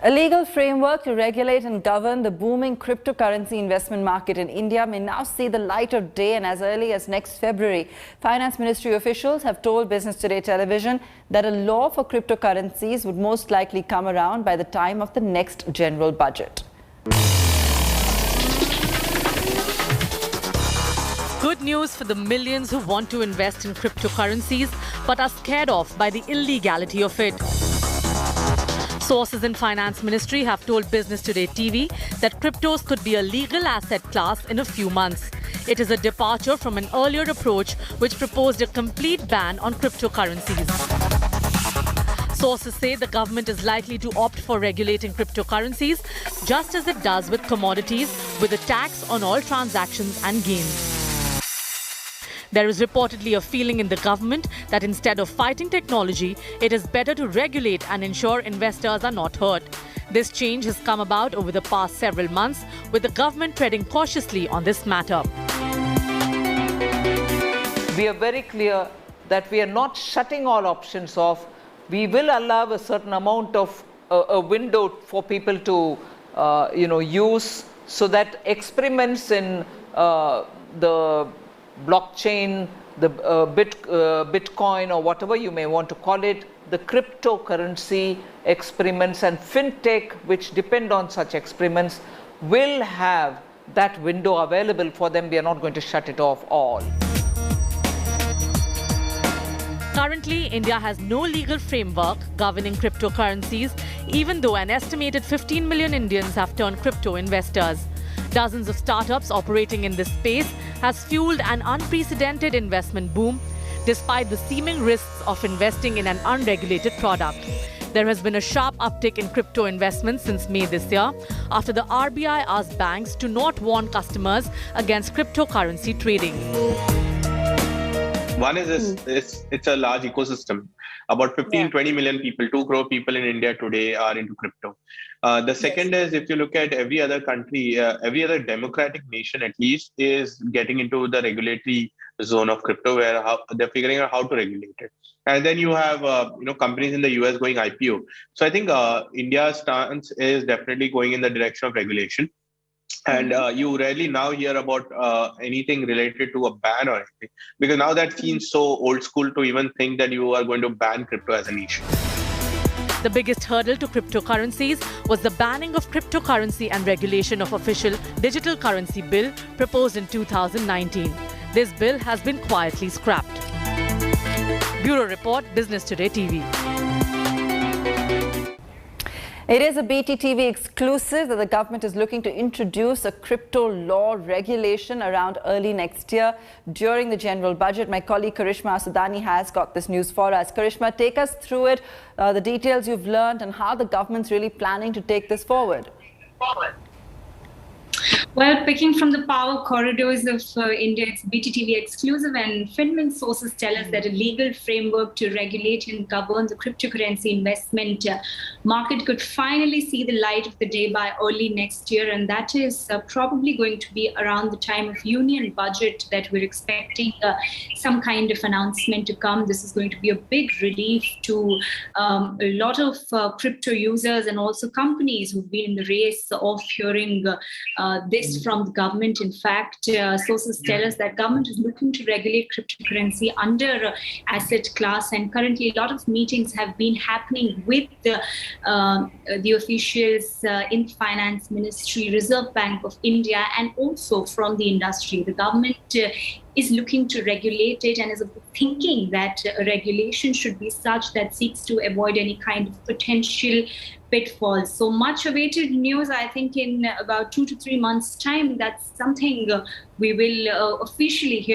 A legal framework to regulate and govern the booming cryptocurrency investment market in India may now see the light of day, and as early as next February, Finance Ministry officials have told Business Today Television that a law for cryptocurrencies would most likely come around by the time of the next general budget. Good news for the millions who want to invest in cryptocurrencies but are scared off by the illegality of it. Sources in Finance Ministry have told Business Today TV that cryptos could be a legal asset class in a few months. It is a departure from an earlier approach which proposed a complete ban on cryptocurrencies. Sources say the government is likely to opt for regulating cryptocurrencies just as it does with commodities, with a tax on all transactions and gains. There is reportedly a feeling in the government that instead of fighting technology, it is better to regulate and ensure investors are not hurt. This change has come about over the past several months, with the government treading cautiously on this matter. We are very clear that we are not shutting all options off. We will allow a certain amount of a window for people to use, so that experiments in the blockchain, the Bitcoin, or whatever you may want to call it, the cryptocurrency experiments and fintech, which depend on such experiments, will have that window available for them. We are not going to shut it off all. Currently, India has no legal framework governing cryptocurrencies, even though an estimated 15 million Indians have turned crypto investors. Dozens of startups operating in this space has fueled an unprecedented investment boom, despite the seeming risks of investing in an unregulated product. There has been a sharp uptick in crypto investments since May this year, after the RBI asked banks to not warn customers against cryptocurrency trading. One is it's a large ecosystem. About 20 million people, 2 crore people in India today are into crypto. The second is, if you look at every other country, every other democratic nation at least is getting into the regulatory zone of crypto, where they're figuring out how to regulate it. And then you have companies in the US going IPO. So I think India's stance is definitely going in the direction of regulation. And you rarely now hear about anything related to a ban or anything, because now that seems so old school to even think that you are going to ban crypto as an issue. The biggest hurdle to cryptocurrencies was the banning of cryptocurrency and regulation of official digital currency bill proposed in 2019. This bill has been quietly scrapped. Bureau Report, Business Today TV. It is a BTTV exclusive that the government is looking to introduce a crypto law regulation around early next year during the general budget. My colleague Karishma Asudani has got this news for us. Karishma, take us through it, the details you've learned and how the government's really planning to take this forward. Well, picking from the power corridors of India, it's BTTV exclusive, and FinMin sources tell us that a legal framework to regulate and govern the cryptocurrency investment market could finally see the light of the day by early next year, and that is probably going to be around the time of union budget that we're expecting some kind of announcement to come. This is going to be a big relief to a lot of crypto users and also companies who've been in the race of hearing this from the government. In fact, sources tell us that government is looking to regulate cryptocurrency under asset class, and currently a lot of meetings have been happening with the officials in Finance Ministry, Reserve Bank of India, and also from the industry. The government is looking to regulate it and is thinking that a regulation should be such that seeks to avoid any kind of potential pitfalls. So much awaited news, I think in about 2 to 3 months' time, that's something we will officially hear.